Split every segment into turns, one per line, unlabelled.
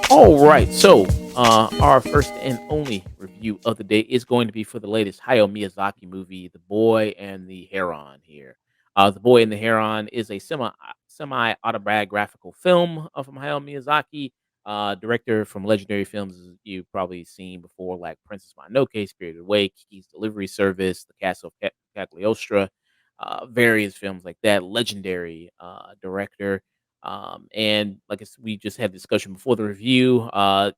All right, so our first and only review of the day is going to be for the latest Hayao Miyazaki movie, The Boy and the Heron. Here, The Boy and the Heron is a semi autobiographical film from Hayao Miyazaki, director from legendary films you've probably seen before, like Princess Mononoke, Spirited Away, Kiki's Delivery Service, The Castle of Cagliostro, various films like that. Legendary director. And like we just had discussion before the review,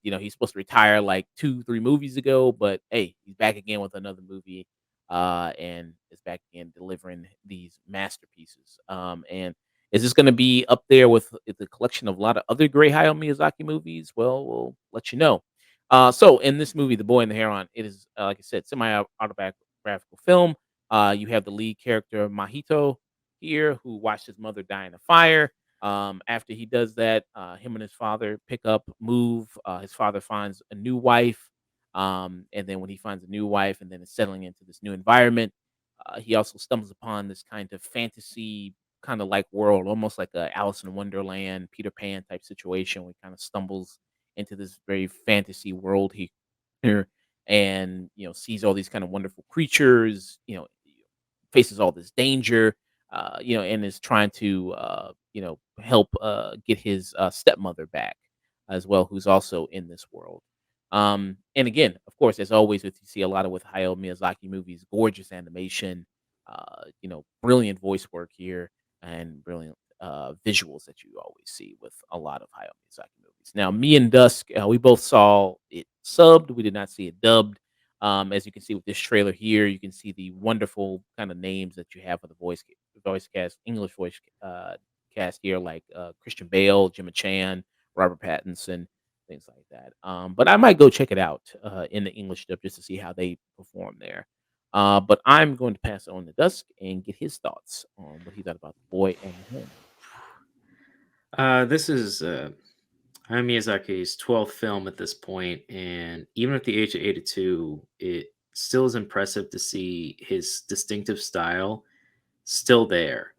he's supposed to retire like 2, 3 movies ago, but hey, he's back again with another movie, and is back again delivering these masterpieces. And is this going to be up there with the collection of a lot of other great Hayao Miyazaki movies? Well, we'll let you know. So in this movie, The Boy and the Heron, it is like I said, semi autobiographical film. You have the lead character Mahito here, who watched his mother die in a fire. After he does that, him and his father pick up, move. His father finds a new wife, and then when he finds a new wife, and then is settling into this new environment, he also stumbles upon this kind of fantasy, kind of like world, almost like a Alice in Wonderland, Peter Pan type situation. Where he kind of stumbles into this very fantasy world here, and sees all these kind of wonderful creatures. Faces all this danger, and is trying to, help get his stepmother back as well, who's also in this world. And again, of course, as always, with you see a lot of with Hayao Miyazaki movies, gorgeous animation, brilliant voice work here, and brilliant visuals that you always see with a lot of Hayao Miyazaki movies. Now, me and Dusk, we both saw it subbed. We did not see it dubbed. As you can see with this trailer here, you can see the wonderful kind of names that you have for the voice cast, English voice cast here, like Christian Bale, Gemma Chan, Robert Pattinson, things like that. But I might go check it out in the English dub just to see how they perform there. But I'm going to pass it on to Dusk and get his thoughts on what he thought about the boy and the heron.
This is Hayao Miyazaki's 12th film at this point, and even at the age of 82, it still is impressive to see his distinctive style still there.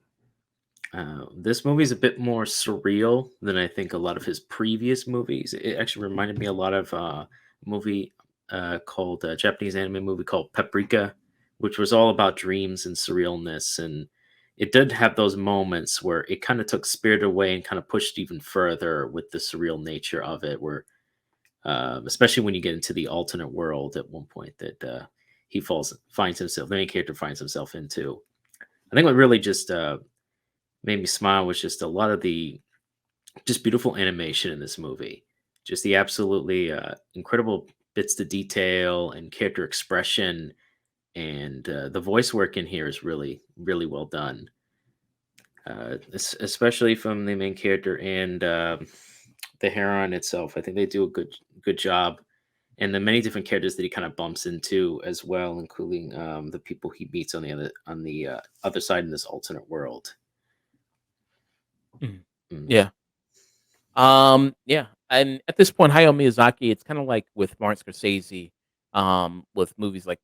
This movie is a bit more surreal than I think a lot of his previous movies. It actually reminded me a lot of movie called a Japanese anime movie called Paprika, which was all about dreams and surrealness. And it did have those moments where it kind of took Spirit away and kind of pushed even further with the surreal nature of it, where especially when you get into the alternate world at one point that finds himself, the main character finds himself into. I think what really just made me smile was just a lot of the just beautiful animation in this movie. Just the absolutely incredible bits to detail and character expression, and the voice work in here is really, really well done. Especially from the main character and the heron itself. I think they do a good job, and the many different characters that he kind of bumps into as well, including the people he meets on the other side in this alternate world.
Mhm.
Mm.
Yeah. Yeah, and at this point, Hayao Miyazaki, it's kind of like with Martin Scorsese, with movies like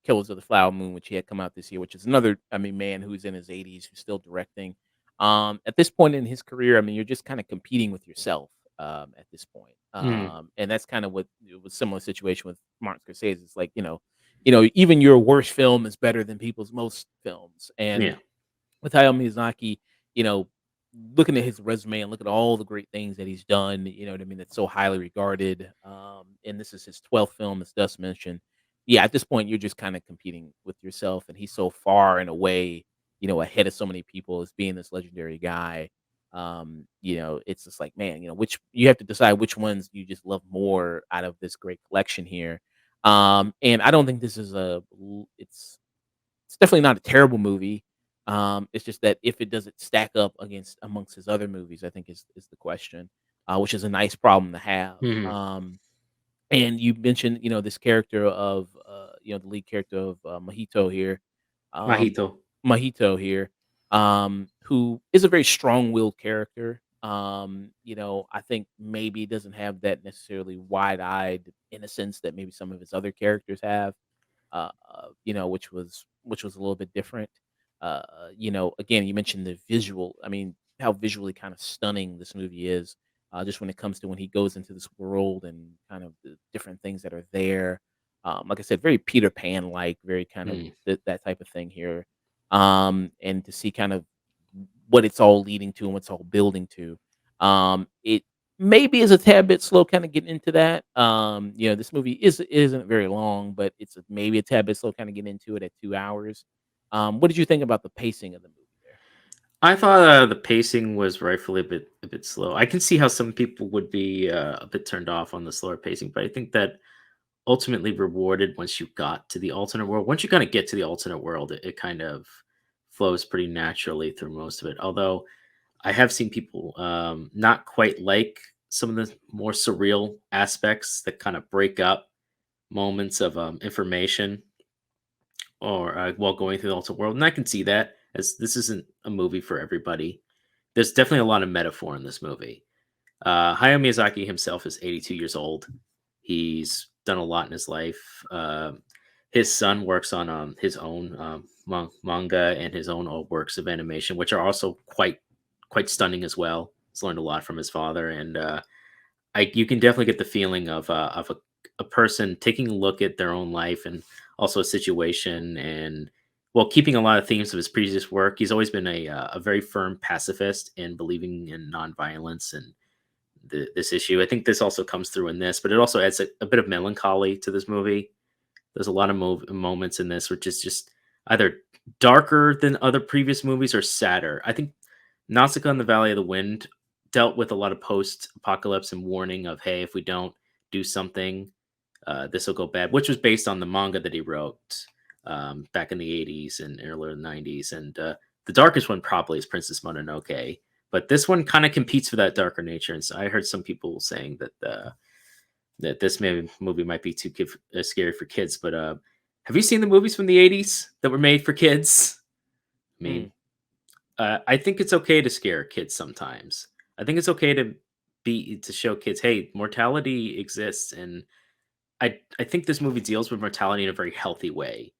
Killers of the Flower Moon, which he had come out this year, which is another, I mean, man who's in his 80s who's still directing. At this point in his career, I mean, you're just kind of competing with yourself. At this point,
Mm.
and that's kind of what it was similar situation with Martin Scorsese. It's like even your worst film is better than people's most films, and
Yeah.
with Hayao Miyazaki, you know, looking at his resume and look at all the great things that he's done, you know what I mean, that's so highly regarded. And this is his 12th film, as Dust mentioned. Yeah, at this point, you're just kind of competing with yourself, and he's so far and away, ahead of so many people as being this legendary guy. It's just like, man, which you have to decide which ones you just love more out of this great collection here. And I don't think this is it's definitely not a terrible movie. It's just that if it doesn't stack up against amongst his other movies, I think is the question, which is a nice problem to have.
Hmm.
And you mentioned, this character of, the lead character of Mojito here, um,
Mahito.
Mojito here, who is a very strong-willed character. I think maybe it doesn't have that necessarily wide-eyed innocence that maybe some of his other characters have, which was a little bit different. Again, you mentioned the visual. I mean, how visually kind of stunning this movie is, just when it comes to when he goes into this world and kind of the different things that are there. Like I said, very Peter Pan like, very kind of
Mm.
that type of thing here. And to see kind of what it's all leading to and what's all building to. It maybe is a tad bit slow kinda getting into that. This movie isn't very long, but it's maybe a tad bit slow kinda getting into it at 2 hours. What did you think about the pacing of the movie there?
I thought the pacing was rightfully a bit slow. I can see how some people would be a bit turned off on the slower pacing, but I think that ultimately rewarded once you got to the alternate world. Once you kind of get to the alternate world, it kind of flows pretty naturally through most of it. Although I have seen people not quite like some of the more surreal aspects that kind of break up moments of information or while going through the alternate world, and I can see that as this isn't a movie for everybody. There's definitely a lot of metaphor in this movie. Hayao Miyazaki himself is 82 years old. He's done a lot in his life. His son works on his own manga and his own works of animation, which are also quite stunning as well. He's learned a lot from his father, and you can definitely get the feeling of a person taking a look at their own life and also a situation, and well, keeping a lot of themes of his previous work. He's always been a very firm pacifist and believing in nonviolence and this issue. I think this also comes through in this, but it also adds a bit of melancholy to this movie. There's a lot of moments in this which is just either darker than other previous movies or sadder. I think Nausicaa in the Valley of the Wind dealt with a lot of post-apocalypse and warning of, hey, if we don't do something, this will go bad, which was based on the manga that he wrote back in the 80s and earlier 90s. And the darkest one probably is Princess Mononoke. But this one kind of competes for that darker nature. And so I heard some people saying that this movie might be too scary for kids. But have you seen the movies from the 80s that were made for kids? I
Mm,
mean, I think it's okay to scare kids sometimes. I think it's okay to show kids, hey, mortality exists, and I think this movie deals with mortality in a very healthy way,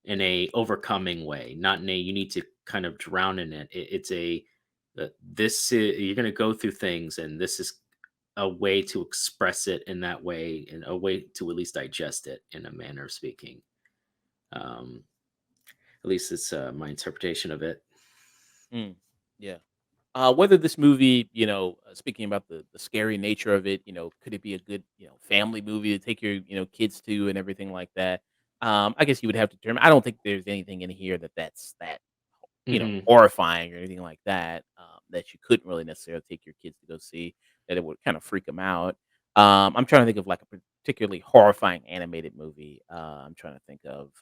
in a overcoming way, not in a you need to kind of drown in it. It's a you're going to go through things, and this is a way to express it in that way, and a way to at least digest it in a manner of speaking. Um, at least it's my interpretation of it.
mm, yeah. Whether this movie, speaking about the scary nature of it, could it be a good, family movie to take your, kids to and everything like that? I guess you would have to determine. I don't think there's anything in here that's that
Hmm.
horrifying or anything like that, that you couldn't really necessarily take your kids to go see, that it would kind of freak them out. I'm trying to think of like a particularly horrifying animated movie. I'm trying to think of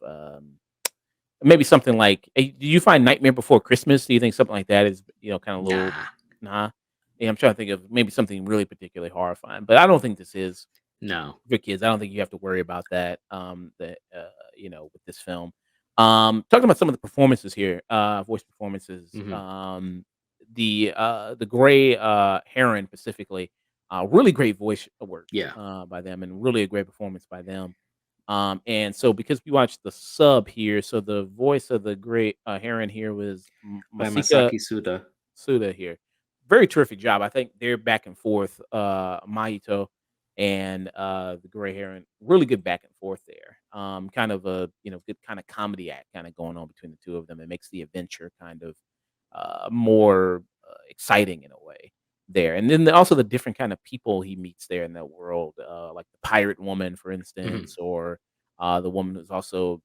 maybe something like. Do you find Nightmare Before Christmas? Do you think something like that is kind of a little,
Nah,
nah? Yeah, I'm trying to think of maybe something really particularly horrifying, but I don't think this is
no.
for kids. I don't think you have to worry about that. With this film. Talking about some of the performances here, voice performances.
Hmm.
The Gray Heron specifically, really great voice work
Yeah,
by them, and really a great performance by them. And so because we watched the sub here, so the voice of the Gray Heron here was
by
Masika
Masaki Suda.
Suda here. Very terrific job. I think they're back and forth, Mahito and the Gray Heron. Really good back and forth there. Kind of a good kind of comedy act kind of going on between the two of them. It makes the adventure kind of more exciting in a way there. And then also the different kind of people he meets there in that world, like the pirate woman, for
Hmm.
instance, or the woman who's also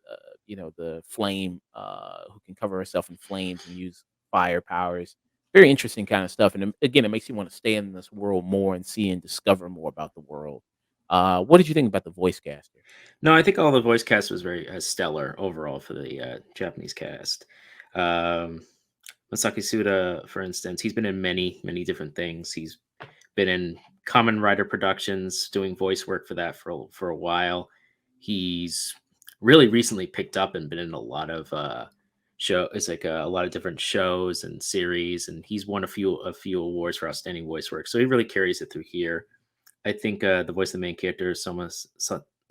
the flame, who can cover herself in flames and use fire powers. Very interesting kind of stuff, and again, it makes you want to stay in this world more and see and discover more about the world. What did you think about the voice cast here?
No, I think all the voice cast was very stellar overall for the Japanese cast. Um, Masaki Suda, for instance, he's been in many different things. He's been in Common Rider Productions, doing voice work for that for a while. He's really recently picked up and been in a lot of. show. It's like a lot of different shows and series, and he's won a few awards for outstanding voice work. So he really carries it through here. I think the voice of the main character is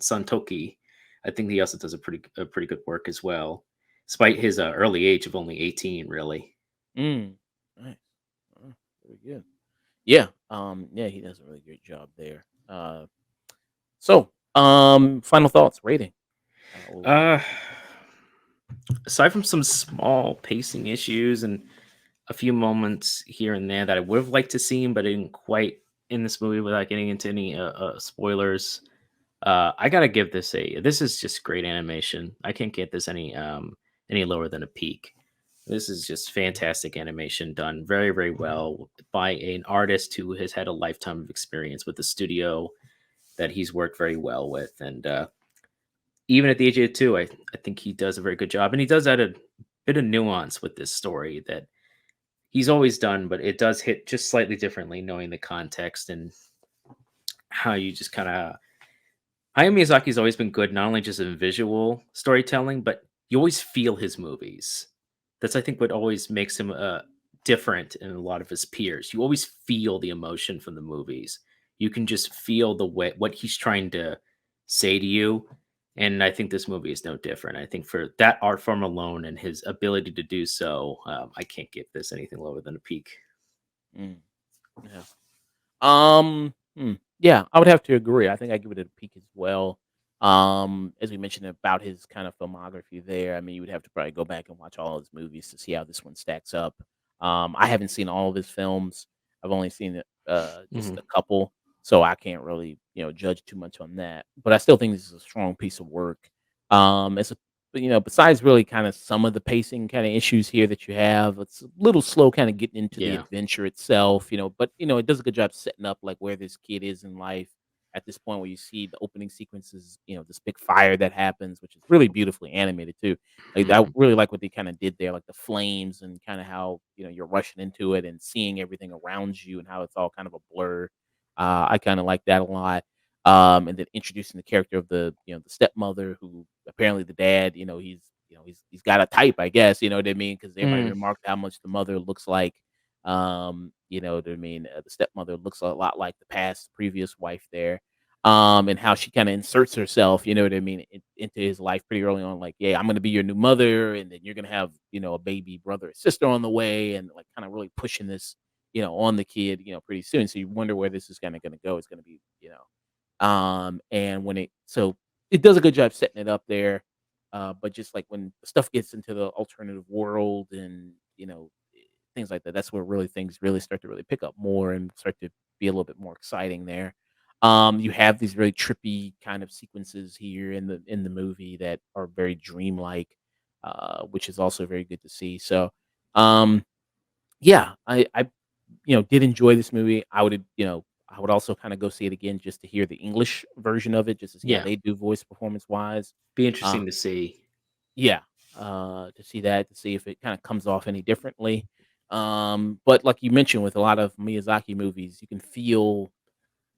Santoki. I think he also does a pretty good work as well, despite his early age of only 18. Really.
Mm, nice. Very good. Yeah. Yeah, he does a really great job there. Final thoughts, rating. What would you
Uh, Aside from some small pacing issues and a few moments here and there that I would have liked to see, but I didn't quite in this movie without getting into any spoilers. I gotta give this a. This is just great animation. I can't get this any lower than a peak. This is just fantastic animation done very very well by an artist who has had a lifetime of experience with the studio that he's worked very well with, and even at the age of two, I think he does a very good job, and he does add a bit of nuance with this story that he's always done, but it does hit just slightly differently, knowing the context and how you just kind of. Hayao Miyazaki's always been good, not only just in visual storytelling, but you always feel his movies. That's I think what always makes him different in a lot of his peers. You always feel the emotion from the movies. You can just feel the way what he's trying to say to you. And I think this movie is no different. I think for that art form alone and his ability to do so, I can't give this anything lower than a peak.
mm, yeah. Yeah, I would have to agree. I think I give it a peek as well. As we mentioned about his kind of filmography there, I mean, you would have to probably go back and watch all his movies to see how this one stacks up. I haven't seen all of his films. I've only seen it just
Hmm.
a couple, so I can't really, judge too much on that. But I still think this is a strong piece of work. It's a besides really kind of some of the pacing kind of issues here that you have, it's a little slow kind of getting into the
Yeah.
adventure itself, but it does a good job setting up like where this kid is in life at this point where you see the opening sequences, this big fire that happens, which is really beautifully animated too. Like I
Hmm.
really like what they kind of did there, like the flames and kind of how, you're rushing into it and seeing everything around you and how it's all kind of a blur. I kind of like that a lot. And then introducing the character of the stepmother who apparently the dad, he's got a type, I guess, you know what I mean? Because everybody
Mm.
remarked how much the mother looks like, you know what I mean? The stepmother looks a lot like the past previous wife there, and how she kind of inserts herself, you know what I mean, into his life pretty early on. Like, yeah, I'm gonna be your new mother, and then you're gonna have, a baby brother or sister on the way, and like kind of really pushing this, on the kid, pretty soon. So you wonder where this is kind of gonna go. It's gonna be, and when it does a good job setting it up there, but just like when the stuff gets into the alternative world and things like that, that's where really things really start to really pick up more and start to be a little bit more exciting there. You have these really trippy kind of sequences here in the movie that are very dreamlike, which is also very good to see. So, um, yeah, I did enjoy this movie. I would also kinda go see it again just to hear the English version of it, just to see how
Yeah.
they do voice performance wise.
Be
Uh,
interesting to see.
yeah, to see that, to see if it kinda comes off any differently. But like you mentioned with a lot of Miyazaki movies, you can feel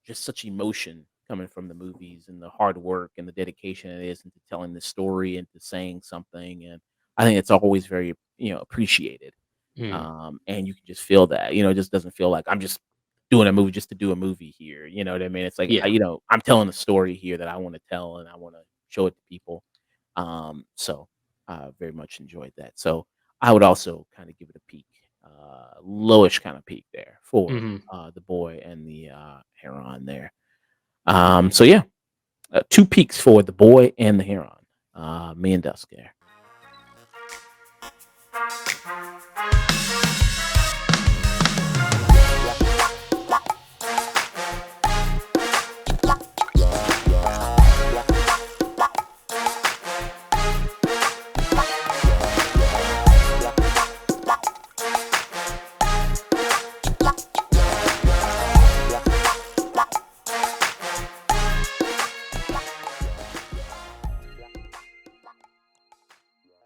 just such emotion coming from the movies and the hard work and the dedication it is into telling the story and to saying something, and I think it's always very, appreciated.
Mm.
And you can just feel that, it just doesn't feel like I'm just doing a movie just to do a movie here. You know what I mean? It's like,
Yeah.
I'm telling a story here that I want to tell and I want to show it to people. So I very much enjoyed that. So I would also kind of give it a peak, lowish kind of peak there for
Hmm.
the boy and the heron there. So yeah, two peaks for the boy and the heron. Me and Dusk there.